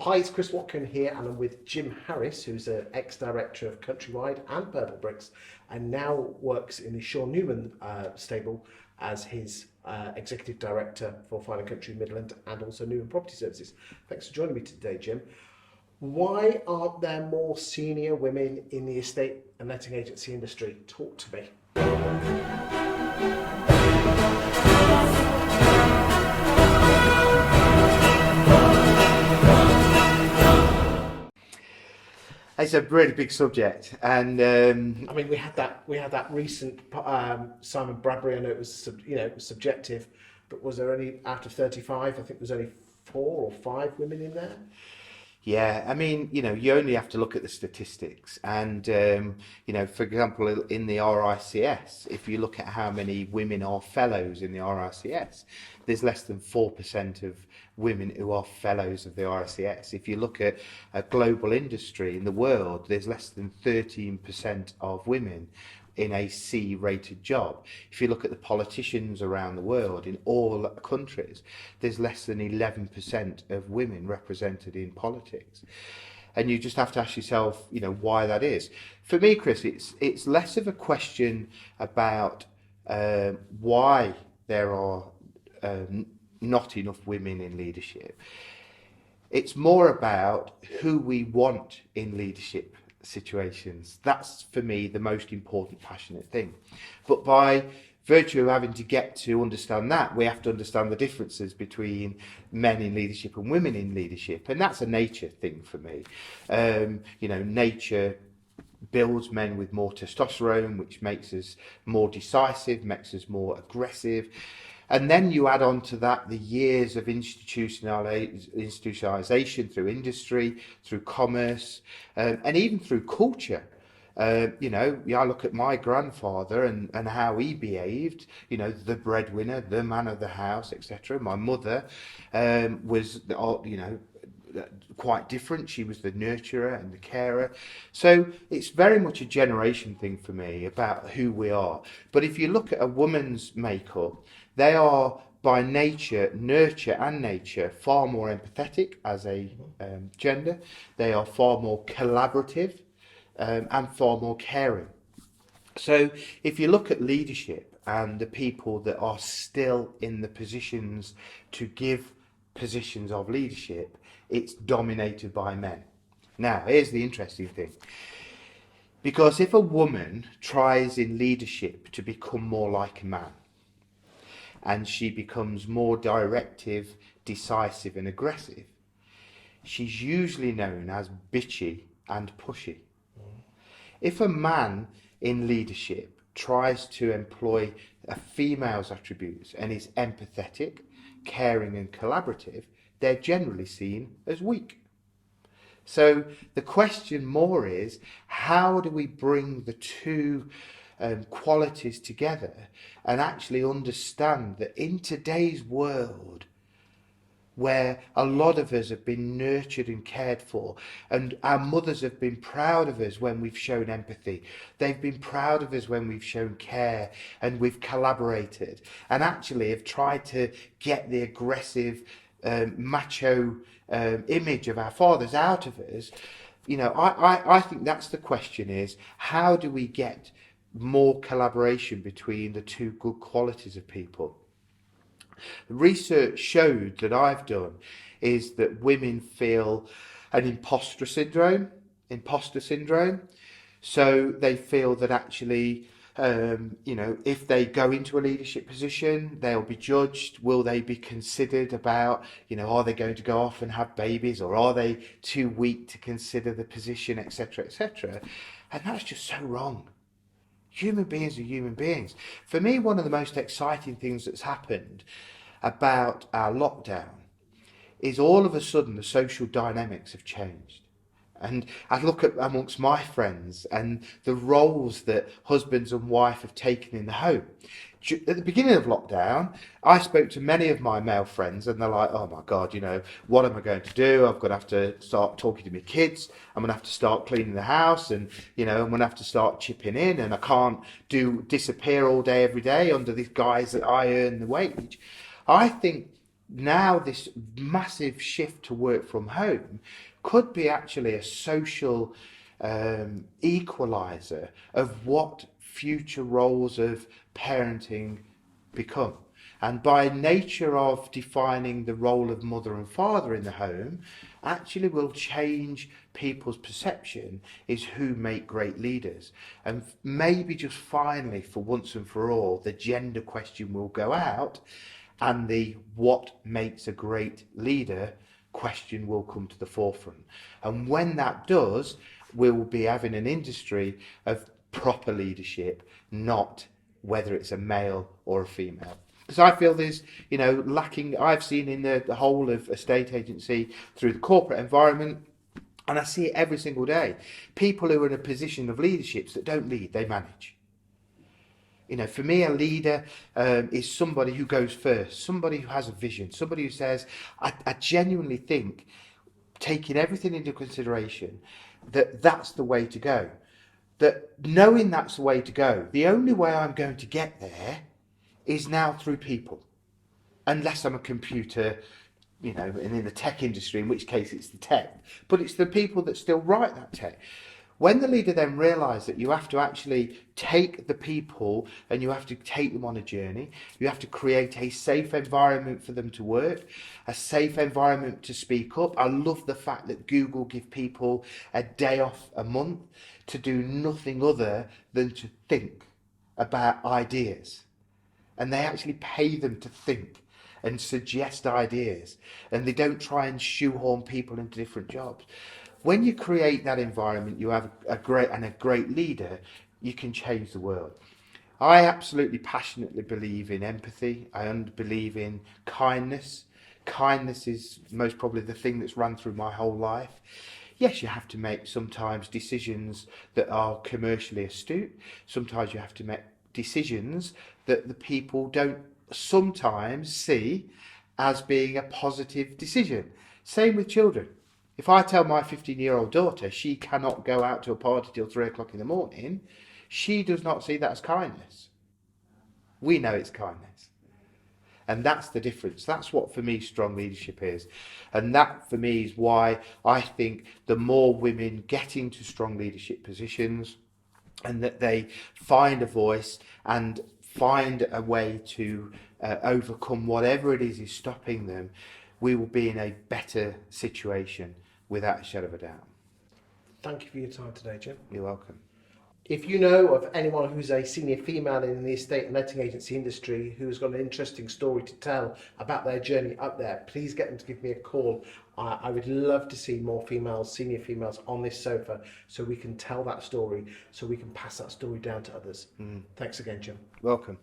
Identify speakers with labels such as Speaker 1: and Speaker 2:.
Speaker 1: Hi, it's Chris Watkin here, and I'm with Jim Harris, who's an ex-director of Countrywide and Purplebricks, and now works in the Sean Newman stable as his executive director for Fine and Country Midland and also Newman Property Services. Thanks for joining me today, Jim. Why aren't there more senior women in the estate and letting agency industry? Talk to me.
Speaker 2: It's a really big subject, and
Speaker 1: I mean, we had that recent Simon Bradbury. I know it was it was subjective, but was there only out of 35? I think there's only 4 or 5 women in there.
Speaker 2: yeah, I mean, you only have to look at the statistics, and for example, in the RICS, if you look at how many women are fellows in the RICS, there's less than 4% of women who are fellows of the RICS. If you look at a global industry in the world, there's less than 13% of women in a C-rated job. If you look at the politicians around the world, in all countries, there's less than 11% of women represented in politics. And you just have to ask yourself, why that is. For me, Chris, it's less of a question about why there are not enough women in leadership. It's more about who we want in leadership situations. That's, for me, the most important, passionate thing. But by virtue of having to get to understand that, we have to understand the differences between men in leadership and women in leadership. And that's a nature thing for me. Nature builds men with more testosterone, which makes us more decisive, makes us more aggressive. And then you add on to that the years of institutionalization through industry, through commerce, and even through culture. I look at my grandfather and how he behaved, the breadwinner, the man of the house, etc. My mother was, quite different. She was the nurturer and the carer. So it's very much a generation thing for me about who we are. But if you look at a woman's makeup, they are by nature, nurture and nature, far more empathetic as a gender. They are far more collaborative and far more caring. So if you look at leadership and the people that are still in the positions to give positions of leadership, it's dominated by men. Now, here's the interesting thing. Because if a woman tries in leadership to become more like a man, and she becomes more directive, decisive and aggressive, she's usually known as bitchy and pushy. If a man in leadership tries to employ a female's attributes and is empathetic, caring and collaborative, they're generally seen as weak. So the question more is, how do we bring the two qualities together and actually understand that in today's world, where a lot of us have been nurtured and cared for, and our mothers have been proud of us when we've shown empathy, they've been proud of us when we've shown care and we've collaborated, and actually have tried to get the aggressive macho image of our fathers out of us. I think that's the question, is how do we get more collaboration between the two good qualities of people? The research showed that I've done is that women feel an imposter syndrome. So they feel that actually, if they go into a leadership position, they'll be judged. Will they be considered about, are they going to go off and have babies, or are they too weak to consider the position, etc., etc. And that's just so wrong. Human beings are human beings. For me, one of the most exciting things that's happened about our lockdown is all of a sudden the social dynamics have changed. And I look at amongst my friends and the roles that husbands and wife have taken in the home. At the beginning of lockdown, I spoke to many of my male friends and they're like, oh my God, what am I going to do? I'm going to have to start talking to my kids. I'm going to have to start cleaning the house, and, I'm going to have to start chipping in, and I can't disappear all day, every day under these guys that I earn the wage. I think now this massive shift to work from home could be actually a social equalizer of what future roles of parenting become. And by nature of defining the role of mother and father in the home, actually will change people's perception is who make great leaders. And maybe just finally, for once and for all, the gender question will go out, and the what makes a great leader question will come to the forefront. And when that does, we'll be having an industry of proper leadership, not whether it's a male or a female. Because I feel there's, lacking, I've seen in the whole of a state agency through the corporate environment, and I see it every single day. People who are in a position of leadership that don't lead, they manage. For me, a leader is somebody who goes first, somebody who has a vision, somebody who says, I genuinely think, taking everything into consideration, that that's the way to go. That knowing that's the way to go, the only way I'm going to get there is now through people. Unless I'm a computer, and in the tech industry, in which case it's the tech. But it's the people that still write that tech. When the leader then realises that you have to actually take the people and you have to take them on a journey, you have to create a safe environment for them to work, a safe environment to speak up. I love the fact that Google give people a day off a month to do nothing other than to think about ideas. And they actually pay them to think and suggest ideas. And they don't try and shoehorn people into different jobs. When you create that environment, you have a great leader, you can change the world. I absolutely passionately believe in empathy. I believe in kindness. Kindness is most probably the thing that's run through my whole life. Yes, you have to make sometimes decisions that are commercially astute. Sometimes you have to make decisions that the people don't sometimes see as being a positive decision. Same with children. If I tell my 15-year-old daughter she cannot go out to a party till 3 o'clock in the morning, she does not see that as kindness. We know it's kindness. And that's the difference. That's what, for me, strong leadership is. And that, for me, is why I think the more women get into strong leadership positions and that they find a voice and find a way to overcome whatever it is stopping them, we will be in a better situation without a shadow of a doubt.
Speaker 1: Thank you for your time today, Jim.
Speaker 2: You're welcome.
Speaker 1: If you know of anyone who's a senior female in the estate and letting agency industry who's got an interesting story to tell about their journey up there, please get them to give me a call. I would love to see more females, senior females on this sofa so we can tell that story, so we can pass that story down to others. Thanks again, Jim.
Speaker 2: Welcome.